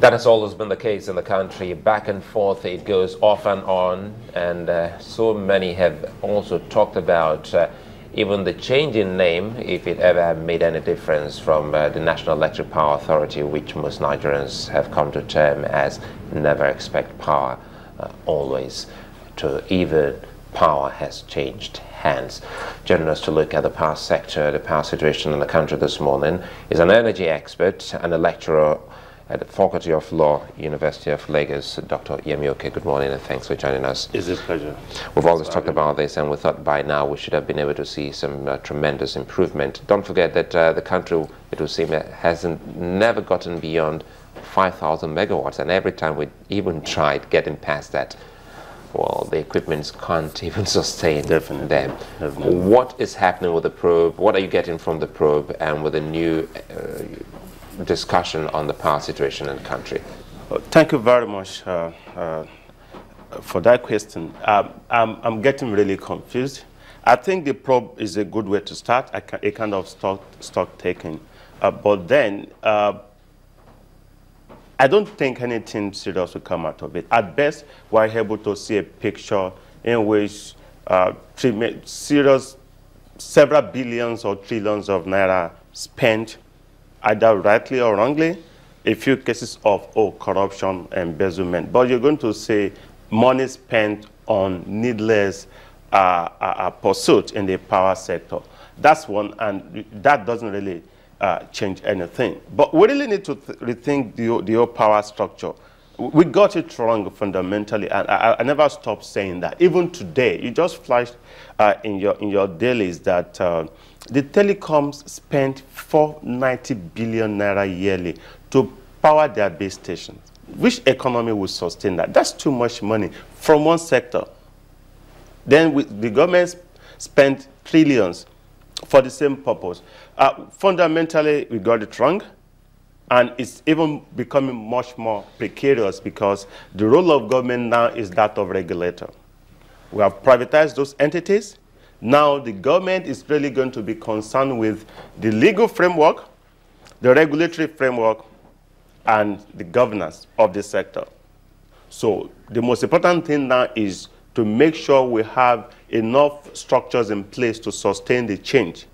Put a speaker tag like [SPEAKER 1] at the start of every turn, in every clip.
[SPEAKER 1] That has always been the case in the country. Back and forth, it goes off and on. And so many have also talked about even the change in name, if it ever made any difference from the National Electric Power Authority, which most Nigerians have come to term as never expect power, always, to even power has changed hands. Joining us to look at the power sector, the power situation in the country this morning is an energy expert and a lecturer at the Faculty of Law, University of Lagos, Dr. Yemioke. Good morning and thanks for joining us.
[SPEAKER 2] It's a pleasure.
[SPEAKER 1] We've always talked about this, and we thought by now we should have been able to see some tremendous improvement. Don't forget that the country, it would seem, hasn't never gotten beyond 5,000 megawatts, and every time we even tried getting past that, well, the equipment can't even sustain them.
[SPEAKER 2] Definitely.
[SPEAKER 1] What is happening with the probe? What are you getting from the probe and with the new discussion on the power situation in the country?
[SPEAKER 2] Thank you very much for that question. I'm getting really confused. I think the probe is a good way to start, a kind of stock taking. But then, I don't think anything serious will come out of it. At best, we're able to see a picture in which several billions or trillions of naira spent, either rightly or wrongly, a few cases of corruption, embezzlement. But you're going to see money spent on needless pursuit in the power sector. That's one, and that doesn't really change anything. But we really need to rethink the whole power structure. We got it wrong fundamentally, and I never stopped saying that. Even today, you just flashed in your dailies that the telecoms spent 490 billion naira yearly to power their base stations. Which economy will sustain that? That's too much money from one sector. Then the government spent trillions for the same purpose. Fundamentally, we got it wrong, and it's even becoming much more precarious because the role of government now is that of regulator. We have privatized those entities. Now the government is really going to be concerned with the legal framework, the regulatory framework, and the governance of the sector. So the most important thing now is to make sure we have enough structures in place to sustain the change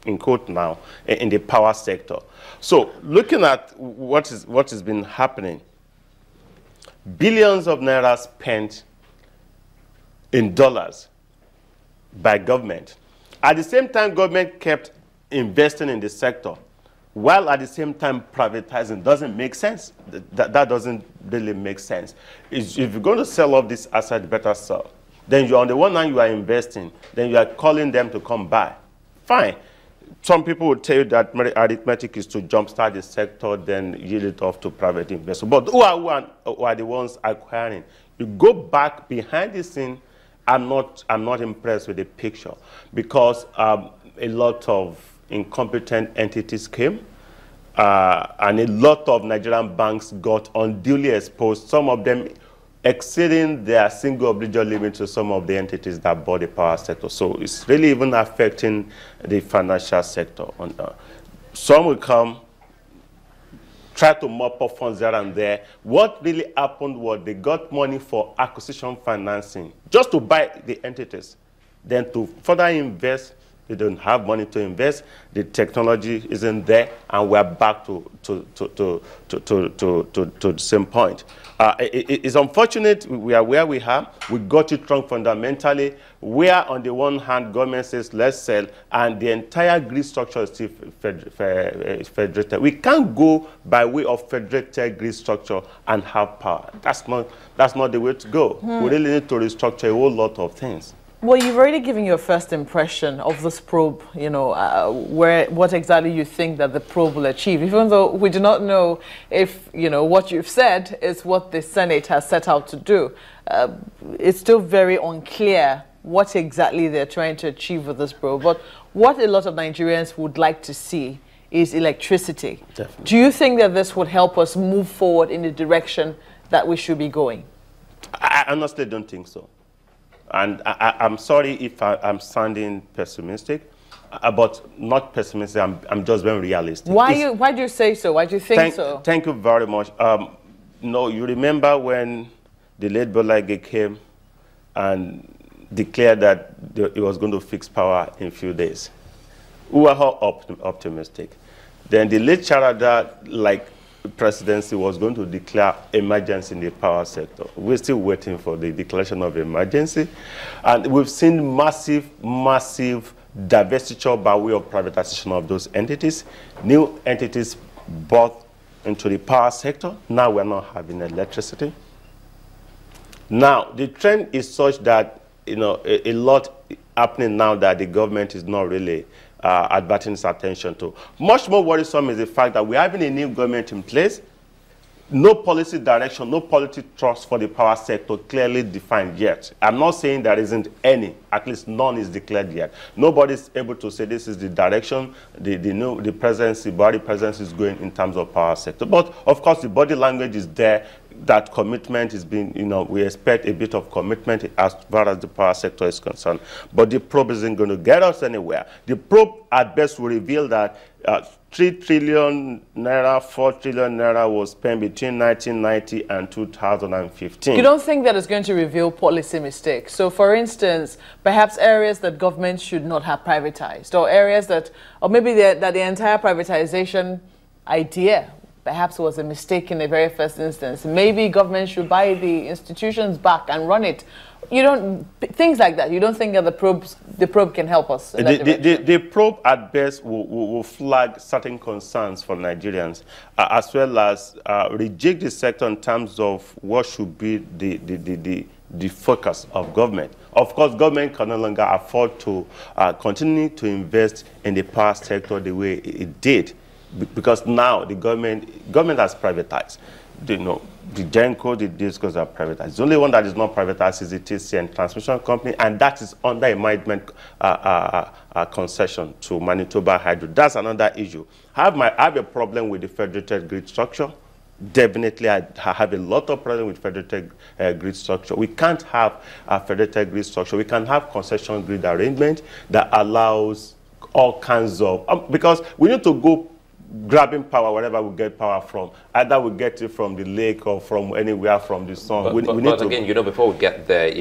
[SPEAKER 2] in quote now, in the power sector. So looking at what has been happening, billions of naira spent in dollars by government. At the same time, government kept investing in the sector, while at the same time privatizing. Doesn't make sense. That doesn't really make sense. If you're going to sell off this asset, better sell. Then you, on the one hand, you are investing, then you are calling them to come buy. Fine. Some people will tell you that arithmetic is to jumpstart the sector, then yield it off to private investors. But who are the ones acquiring? You go back behind the scene. I'm not impressed with the picture because a lot of incompetent entities came, and a lot of Nigerian banks got unduly exposed. Some of them exceeding their single obligor limit to some of the entities that bought the power sector. So it's really even affecting the financial sector. Some will come, try to mop up funds there and there. What really happened was they got money for acquisition financing, just to buy the entities. Then to further invest, they don't have money to invest, the technology isn't there, and we're back to the same point. It's unfortunate we are where we are. We got it wrong fundamentally, where on the one hand, government says let's sell, and the entire grid structure is still federated. We can't go by way of federated grid structure and have power. That's not the way to go. We really need to restructure a whole lot of things.
[SPEAKER 3] Well, you've already given your first impression of this probe, you know, what exactly you think that the probe will achieve, even though we do not know if, you know, what you've said is what the Senate has set out to do. It's still very unclear what exactly they're trying to achieve with this probe. But what a lot of Nigerians would like to see is electricity.
[SPEAKER 2] Definitely.
[SPEAKER 3] Do you think that this would help us move forward in the direction that we should be going?
[SPEAKER 2] I honestly don't think so. And I'm sorry if I'm sounding pessimistic. but not pessimistic. I'm just being realistic.
[SPEAKER 3] Why do you say so? Why do you think so?
[SPEAKER 2] Thank you very much. No, you remember when the late Bola Ige came and declared that he was going to fix power in a few days. We were all optimistic. Then the late Charada, like presidency, was going to declare emergency in the power sector. We're still waiting for the declaration of emergency. And we've seen massive divestiture by way of privatization of those entities. New entities bought into the power sector. Now we're not having electricity. Now, the trend is such that, you know, a lot happening now that the government is not really adverting its attention to. Much more worrisome is the fact that we're having a new government in place, no policy direction, no policy trust for the power sector clearly defined yet. I'm not saying there isn't any, at least none is declared yet. Nobody's able to say this is the direction the presidency, body presidency is going in terms of power sector. But of course, the body language is there. That commitment is being, you know, we expect a bit of commitment as far as the power sector is concerned. But the probe isn't going to get us anywhere. The probe at best will reveal that 3 trillion naira, 4 trillion naira was spent between 1990 and 2015.
[SPEAKER 3] You don't think that is going to reveal policy mistakes? So, for instance, perhaps areas that government should not have privatized, or areas that, or maybe that the entire privatization idea perhaps was a mistake in the very first instance. Maybe government should buy the institutions back and run it. You don't, things like that. You don't think that the probe can help us in that direction?
[SPEAKER 2] The probe at best will flag certain concerns for Nigerians, as well as reject the sector in terms of what should be the focus of government. Of course, government can no longer afford to continue to invest in the power sector the way it did, because now the government has privatized. You know, the Genco, the Discos are privatized. The only one that is not privatized is the TCN transmission company, and that is under a management concession to Manitoba Hydro. That's another issue. I have a problem with the federated grid structure. Definitely, I have a lot of problem with federated grid structure. We can't have a federated grid structure. We can have concession grid arrangement that allows all kinds of, because we need to go grabbing power wherever we get power from. Either we get it from the lake or from anywhere from the sun.
[SPEAKER 1] But again, you know, before we get there,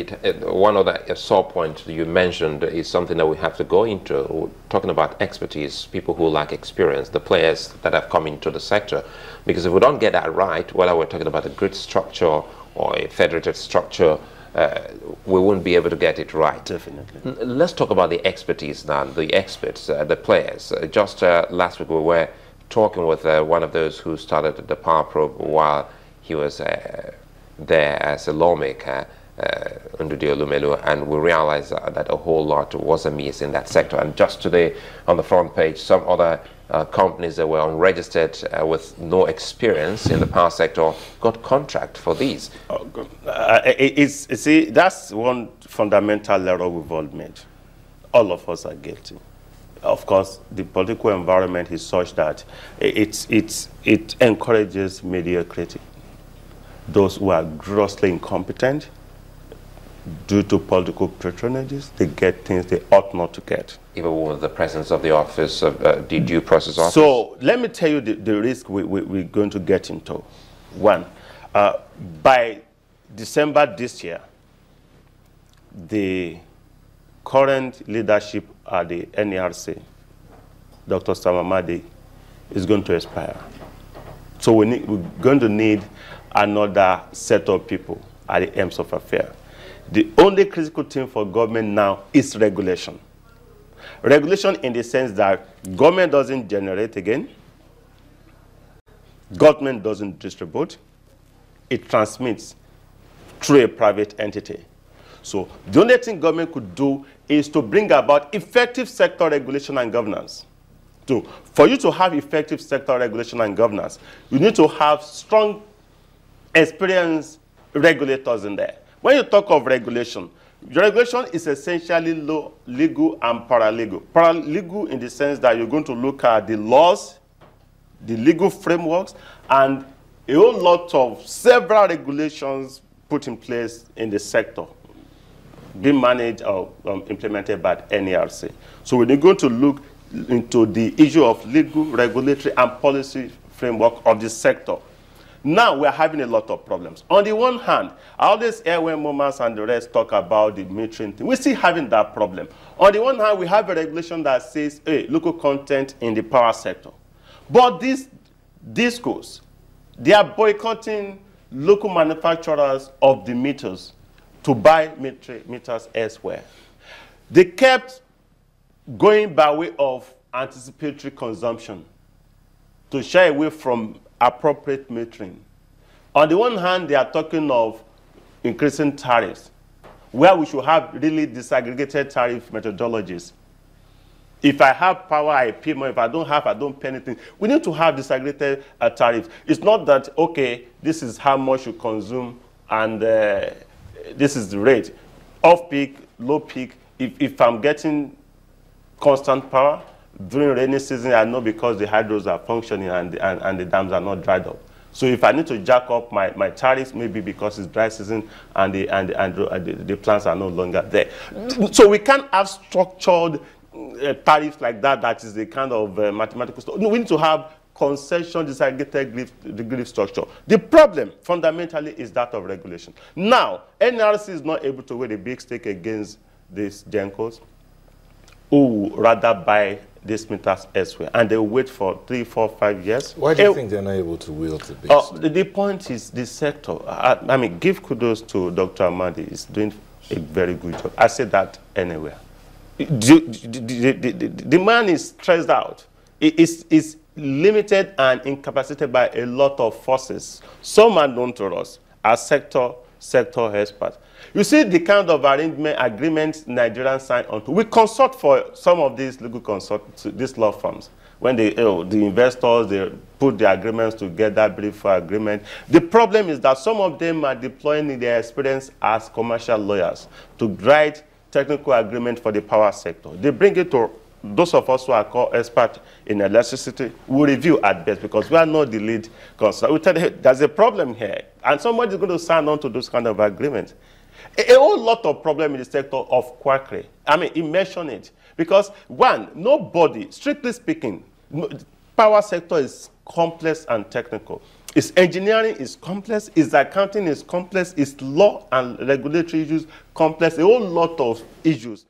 [SPEAKER 1] one other sore point you mentioned is something that we have to go into. We're talking about expertise, people who lack experience, the players that have come into the sector. Because if we don't get that right, whether we're talking about a grid structure or a federated structure, we won't be able to get it right.
[SPEAKER 2] Definitely.
[SPEAKER 1] Let's talk about the expertise now, the experts, the players. Just last week we were talking with one of those who started the power probe while he was there as a lawmaker under the Olumelu, and we realized that a whole lot was amiss in that sector. And just today on the front page, some other companies that were unregistered with no experience in the power sector got contract for these.
[SPEAKER 2] See, that's one fundamental error we've all made. All of us are guilty. Of course, the political environment is such that it encourages mediocrity. Those who are grossly incompetent, due to political patronages, they get things they ought not to get.
[SPEAKER 1] Even with the presence of the office of the due process office?
[SPEAKER 2] So let me tell you the risk we're going to get into. One, by December this year, the current leadership at the NERC, Dr. Samamadi, is going to expire. So we're going to need another set of people at the aims of affairs. The only critical thing for government now is regulation. Regulation in the sense that government doesn't generate again, government doesn't distribute, it transmits through a private entity. So the only thing government could do is to bring about effective sector regulation and governance. So for you to have effective sector regulation and governance, you need to have strong, experienced regulators in there. When you talk of regulation is essentially legal and paralegal. Paralegal in the sense that you're going to look at the laws, the legal frameworks, and a whole lot of several regulations put in place in the sector, being managed or implemented by NERC. So when you're going to look into the issue of legal, regulatory, and policy framework of the sector. Now we're having a lot of problems. On the one hand, all these airway moments and the rest talk about the metering thing. We're still having that problem. On the one hand, we have a regulation that says, hey, local content in the power sector. But these discos, they are boycotting local manufacturers of the meters to buy meters elsewhere. They kept going by way of anticipatory consumption to shy away from appropriate metering. On the one hand, they are talking of increasing tariffs, where we should have really disaggregated tariff methodologies. If I have power, I pay more. If I don't have, I don't pay anything. We need to have disaggregated tariffs. It's not that, okay, this is how much you consume, and this is the rate. Off-peak, low-peak. If I'm getting constant power, during rainy season, I know because the hydros are functioning and the dams are not dried up. So if I need to jack up my tariffs, maybe because it's dry season and the plants are no longer there. So we can't have structured tariffs like that. That is the kind of mathematical stuff. No, we need to have concession disaggregated grid structure. The problem fundamentally is that of regulation. Now, NRC is not able to weigh a big stake against these GENCOs, who would rather buy these meters elsewhere, and they wait for 3, 4, 5 years.
[SPEAKER 4] Why do you think they're not able to wield the beast?
[SPEAKER 2] The point is the sector. I mean, give kudos to Dr. Amadi. He's doing a very good job. I say that anywhere. The man is stressed out. Is limited and incapacitated by a lot of forces. Some are known to us as sector experts. You see the kind of agreements Nigerians sign onto. We consult for some of these legal consultants, these law firms. When the investors, they put the agreements together, brief for agreement. The problem is that some of them are deploying their experience as commercial lawyers to write technical agreement for the power sector. They bring it to those of us who are called experts in electricity. We review at best because we are not the lead consultant. We tell you, hey, there's a problem here, and somebody's going to sign on to those kind of agreements. A whole lot of problem in the sector of quackery. I mean, he mentioned it. Because, one, nobody, strictly speaking, power sector is complex and technical. Its engineering is complex, its accounting is complex, its law and regulatory issues complex, a whole lot of issues.